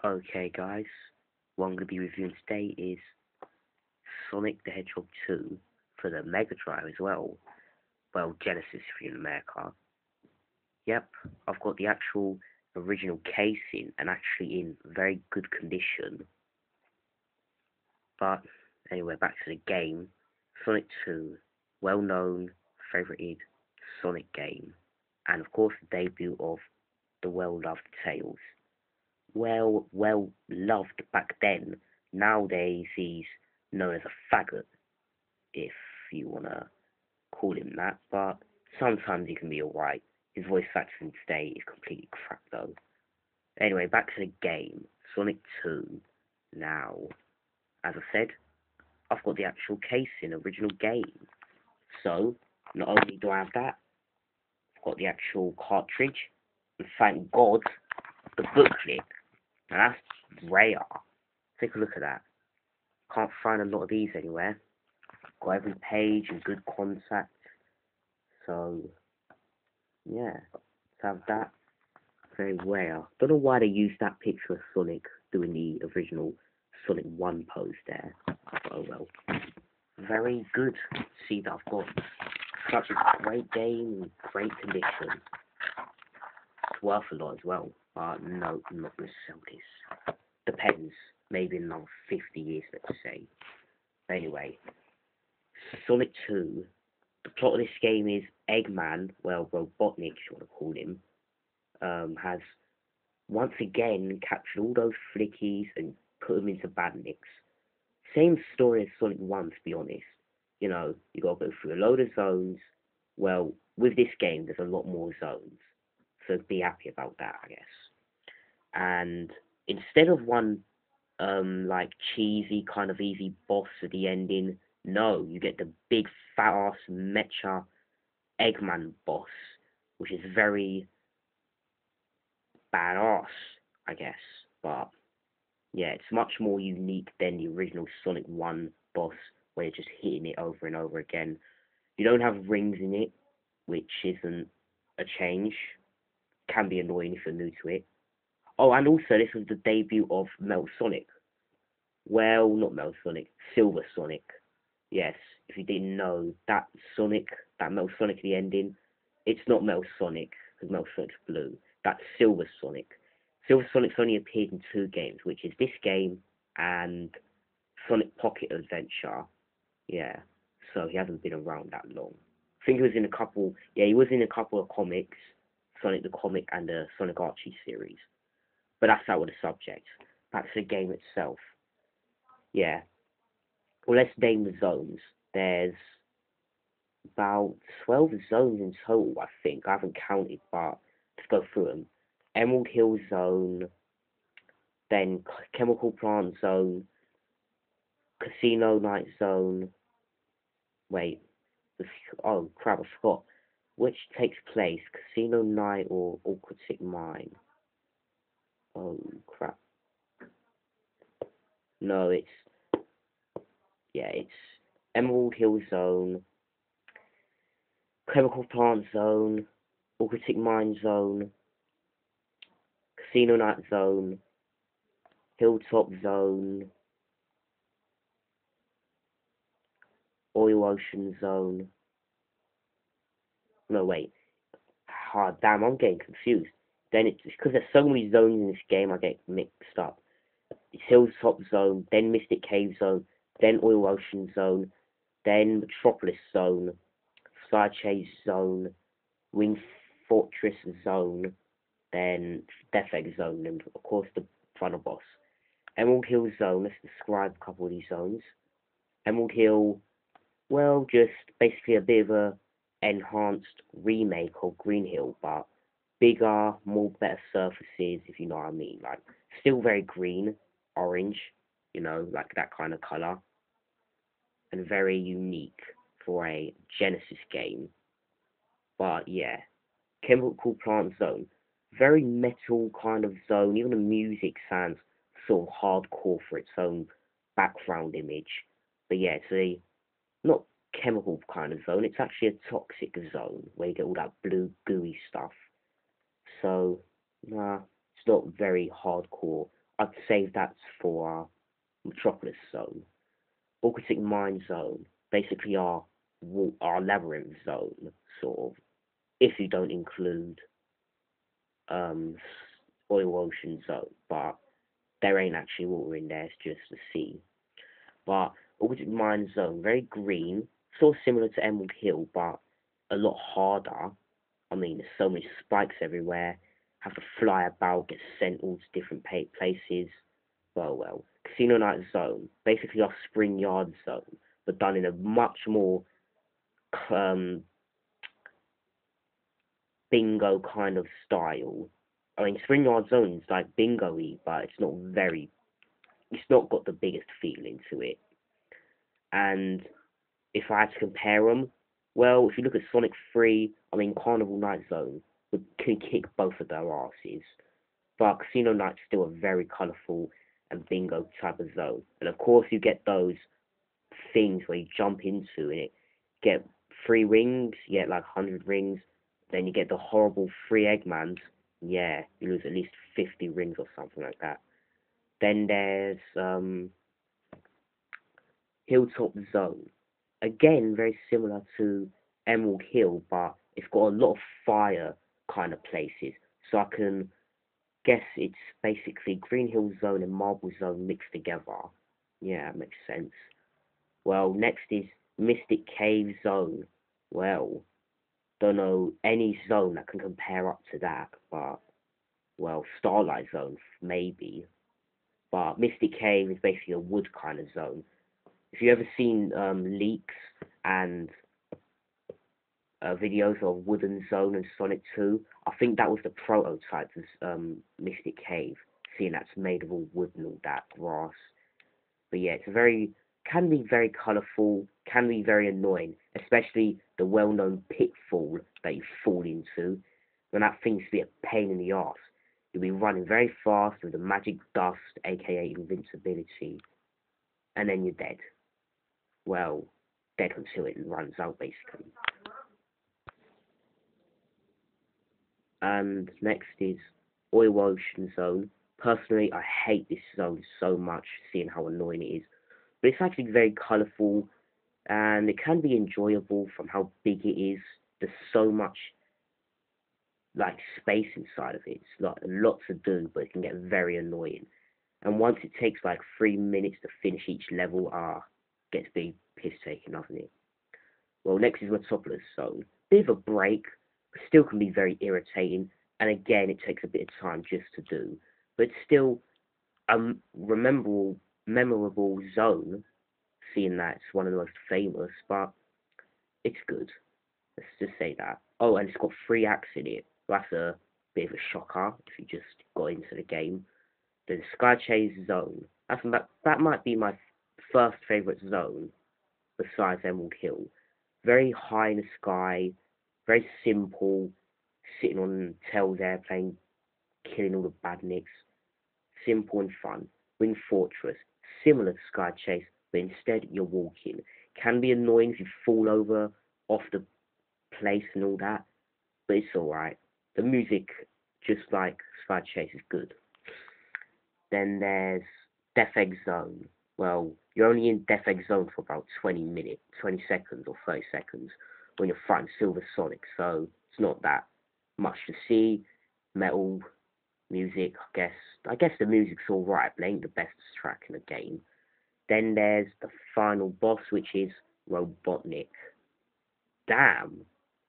Okay guys, what I'm going to be reviewing today is Sonic the Hedgehog 2 for the Mega Drive as well. Well, Genesis if you're in America. Yep, I've got the actual original casing and actually in very good condition. But anyway, back to the game. Sonic 2, well known, favoured Sonic game. And of course the debut of the well-loved Tails. Well loved back then. Nowadays he's known as a faggot, if you wanna call him that, but sometimes he can be alright. His voice acting today is completely crap though. Anyway, back to the game. Sonic 2. Now, as I said, I've got the actual casing, original game. So, not only do I have that, I've got the actual cartridge, and thank God, the booklet. And that's rare. Take a look at that. Can't find a lot of these anywhere. Got every page in good contact. So, yeah, to have that, very rare. Don't know why they used that picture of Sonic doing the original Sonic 1 pose there. But oh well. Very good to see that I've got such a great game in great condition. It's worth a lot as well. But no, I'm not going to sell this. Depends. Maybe in another 50 years, let's say. Anyway, Sonic 2. The plot of this game is Eggman, well, Robotnik, if you want to call him, has once again captured all those flickies and put them into badniks. Same story as Sonic 1, to be honest. You know, you gotta go through a load of zones. Well, with this game, there's a lot more zones. So be happy about that, I guess. And instead of one, like, cheesy, kind of easy boss at the ending, no, you get the big, fat-ass mecha Eggman boss, which is very badass, I guess. But yeah, it's much more unique than the original Sonic 1 boss, where you're just hitting it over and over again. You don't have rings in it, which isn't a change. Can be annoying if you're new to it. Oh, and also this was the debut of Metal Sonic. Well, not Metal Sonic, Silver Sonic. Yes, if you didn't know, that Sonic, that Metal Sonic at the ending, it's not Metal Sonic, because Metal Sonic's blue. That's Silver Sonic. Silver Sonic's only appeared in 2 games, which is this game and Sonic Pocket Adventure. Yeah, so he hasn't been around that long. I think he was in a couple, yeah, he was in a couple of comics, Sonic the Comic and the Sonic Archie series. But that's out of the subject. Back to the game itself. Yeah, well, let's name the zones. There's about 12 zones in total, I think. I haven't counted, but let's go through them. Emerald Hill Zone, then Chemical Plant Zone, Casino Night Zone. Wait, oh crap, I forgot. Which takes place, Casino Night or Aquatic Mine? Oh crap. No, it's Emerald Hill Zone, Chemical Plant Zone, Aquatic Mine Zone, Casino Night Zone, Hilltop Zone, Oil Ocean Zone. No, wait. Ah, damn, I'm getting confused. Then it's because there's so many zones in this game, I get mixed up. It's Hilltop Zone, then Mystic Cave Zone, then Oil Ocean Zone, then Metropolis Zone, Sky Chase Zone, Wing Fortress Zone, then Death Egg Zone, and of course the final boss. Emerald Hill Zone, let's describe a couple of these zones. Emerald Hill, well, just basically a bit of a enhanced remake of Green Hill, but bigger, more better surfaces, if you know what I mean. Like, still very green, orange, you know, like that kind of colour, and very unique for a Genesis game. But yeah, Chemical Plant Zone, very metal kind of zone. Even the music sounds sort of hardcore for its own background image. But yeah, it's a not chemical kind of zone. It's actually a toxic zone where you get all that blue gooey stuff. So, nah, it's not very hardcore I'd save that for our Metropolis zone. Aquatic Mine zone, basically our labyrinth zone, sort of, if you don't include um, Oil Ocean zone, but there ain't actually water in there, it's just the sea. But Aquatic Mine zone, very green, sort of similar to Emerald Hill, but a lot harder. I mean, there's so many spikes everywhere. Have to fly about, get sent all to different places. Well. Casino Night Zone, basically our Spring Yard Zone, but done in a much more um, bingo kind of style. I mean, Spring Yard Zone is like bingo-y, but it's not got the biggest feeling to it. And if I had to compare them, well, if you look at Sonic 3, I mean, Carnival Night Zone could kick both of their asses. But Casino Night's still a very colourful and bingo type of zone. And of course, you get those things where you jump into it, get 3 rings, you get like 100 rings, then you get the horrible 3 Eggmans. Yeah, you lose at least 50 rings or something like that. Then there's Hilltop Zone. Again, very similar to Emerald Hill, but it's got a lot of fire kind of places. So I can guess it's basically Green Hill Zone and Marble Zone mixed together. Yeah, that makes sense. Well, next is Mystic Cave Zone. Well, don't know any zone that can compare up to that, but, well, Starlight Zone, maybe. But Mystic Cave is basically a wood kind of zone. If you ever seen leaks and videos of Wooden Zone and Sonic 2, I think that was the prototype of Mystic Cave, seeing that's made of all wood and all that grass. But yeah, can be very colourful, can be very annoying, especially the well-known pitfall that you fall into. When that thing's be a pain in the arse. You'll be running very fast with the magic dust, aka invincibility, and then you're dead. Well, dead until it runs out, basically. And next is Oil Ocean Zone. Personally, I hate this zone so much, seeing how annoying it is. But it's actually very colourful, and it can be enjoyable from how big it is. There's so much like space inside of it. It's like a lot to do, but it can get very annoying. And once it takes like 3 minutes to finish each level, gets big piss taking, doesn't it? Well, next is Metropolis Zone. Bit of a break, but still can be very irritating. And again, it takes a bit of time just to do, but it's still a memorable zone. Seeing that it's one of the most famous, but it's good. Let's just say that. Oh, and it's got 3 acts in it. That's a bit of a shocker if you just got into the game. The Sky Chase Zone. That might be my first favourite zone besides Emerald Hill. Very high in the sky, very simple, sitting on Tails airplane, killing all the badniks. Simple and fun. Wing Fortress, similar to Sky Chase, but instead you're walking. Can be annoying if you fall over off the place and all that, but it's alright. The music, just like Sky Chase, is good. Then there's Death Egg Zone. Well, you're only in Death Egg Zone for about 20 minutes, 20 seconds or 30 seconds when you're fighting Silver Sonic, so it's not that much to see. Metal music, I guess. I guess the music's alright, but it ain't the best track in the game. Then there's the final boss, which is Robotnik. Damn.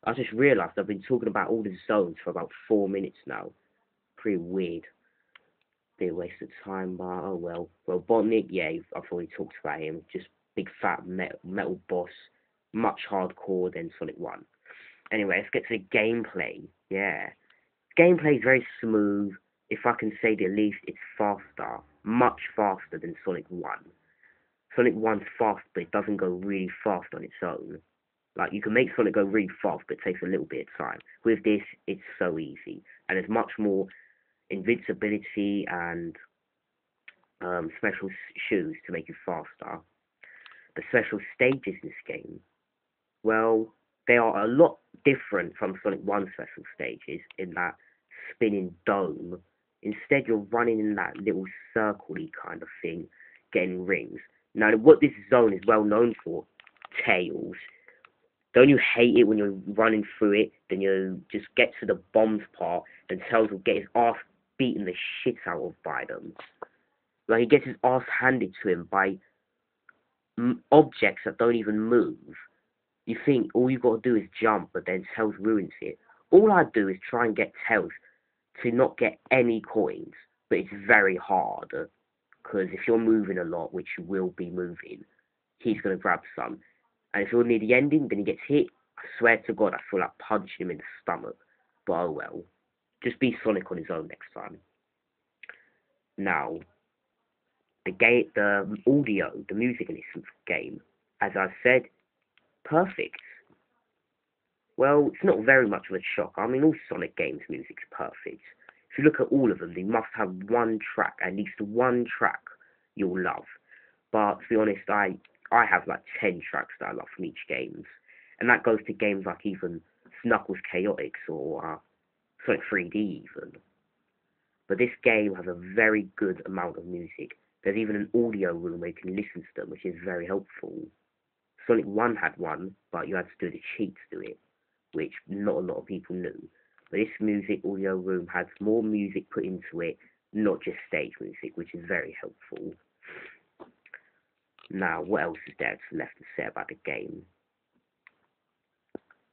I just realised I've been talking about all the zones for about 4 minutes now. Pretty weird. Bit of waste of time, but oh well. Robotnik, yeah, I've already talked about him. Just big fat metal boss. Much hardcore than Sonic 1. Anyway, let's get to the gameplay. Yeah. Gameplay is very smooth. If I can say the least, it's faster. Much faster than Sonic 1. Sonic 1's fast, but it doesn't go really fast on its own. Like, you can make Sonic go really fast, but it takes a little bit of time. With this, it's so easy. And there's much more invincibility and special shoes to make you faster. The special stages in this game, well, they are a lot different from Sonic 1 special stages in that spinning dome Instead, you're running in that little circle-y kind of thing, getting rings. Now, what this zone is well known for, Tails. Don't you hate it when you're running through it, then you just get to the bombs part, and Tails will get his ass beaten the shit out of by them. Like, he gets his ass handed to him by objects that don't even move. You think all you got to do is jump, but then Tails ruins it. All I do is try and get Tails to not get any coins, but it's very hard, because if you're moving a lot, which you will be moving, he's going to grab some. And if you're near the ending, then he gets hit. I swear to God, I feel like punching him in the stomach. But oh well. Just be Sonic on his own next time. Now, the audio, the music in this game, as I said, perfect. Well, it's not very much of a shock. I mean, all Sonic games' music's perfect. If you look at all of them, they must have one track, at least one track you'll love. But to be honest, I have like 10 tracks that I love from each game. And that goes to games like even Knuckles Chaotix or Sonic 3D even. But this game has a very good amount of music. There's even an audio room where you can listen to them, which is very helpful. Sonic 1 had one, but you had to do the cheats to it, which not a lot of people knew. But this music audio room has more music put into it, not just stage music, which is very helpful. Now, what else is there left to say about the game?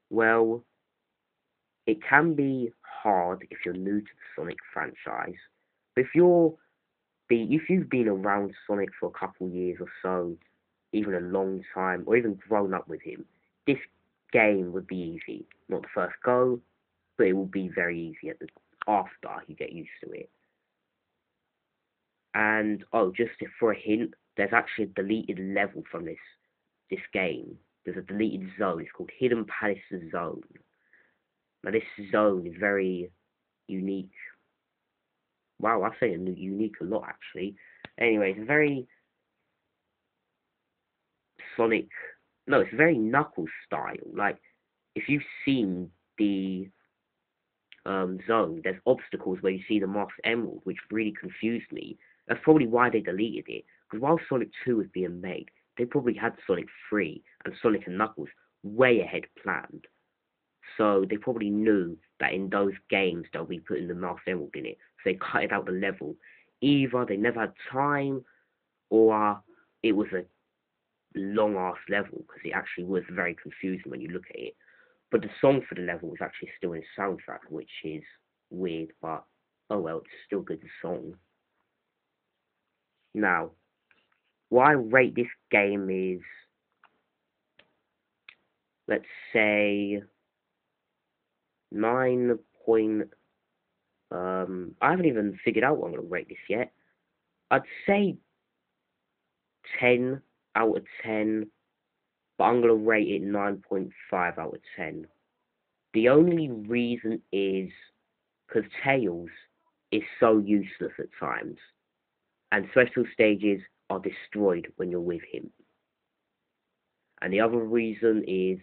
Well, it can be hard if you're new to the Sonic franchise. But if you've been around Sonic for a couple years or so, even a long time, or even grown up with him, this game would be easy. Not the first go, but it will be very easy after you get used to it. And just for a hint, there's actually a deleted level from this game. There's a deleted zone. It's called Hidden Palace Zone. Now this zone is very unique. Wow, I say unique a lot actually. Anyway, it's very Sonic. No, it's very Knuckles style. Like if you've seen the zone, there's obstacles where you see the Master Emerald, which really confused me. That's probably why they deleted it. Because while Sonic 2 was being made, they probably had Sonic 3 and Sonic and Knuckles way ahead planned. So they probably knew that in those games they'll be putting the Master Emerald in it. So they cut it out the level. Either they never had time, or it was a long ass level, because it actually was very confusing when you look at it. But the song for the level was actually still in the soundtrack, which is weird, but oh well, it's still a good song. Now, what I rate this game is, let's say, 9 point, I haven't even figured out what I'm going to rate this yet. I'd say 10 out of 10, but I'm going to rate it 9.5 out of 10. The only reason is because Tails is so useless at times, and special stages are destroyed when you're with him. And the other reason is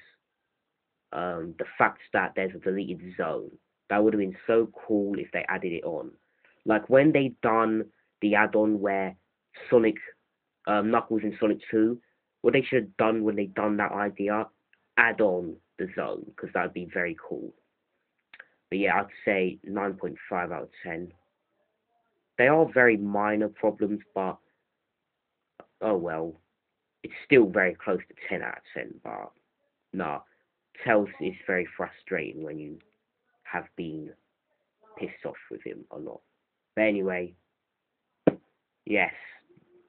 the fact that there's a deleted zone. That would have been so cool if they added it on. Like when they done the add-on where Sonic, Knuckles in Sonic 2, what they should have done when they done that idea, add on the zone, because that would be very cool. But yeah, I'd say 9.5 out of 10. They are very minor problems, but oh well. It's still very close to 10 out of 10, but nah. Tails is very frustrating when you have been pissed off with him a lot. But anyway, yes,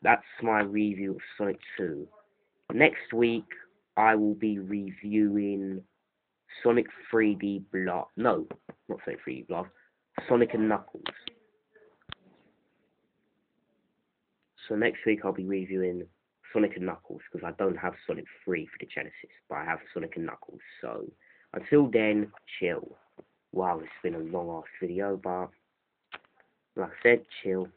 that's my review of Sonic 2. Next week, I will be reviewing Sonic 3D Blast. No, not Sonic 3D Blast. Sonic and Knuckles. So next week I'll be reviewing Sonic and Knuckles, because I don't have Sonic 3 for the Genesis, but I have Sonic and Knuckles. So until then, chill. Wow, it's been a long ass video, but like I said, chill.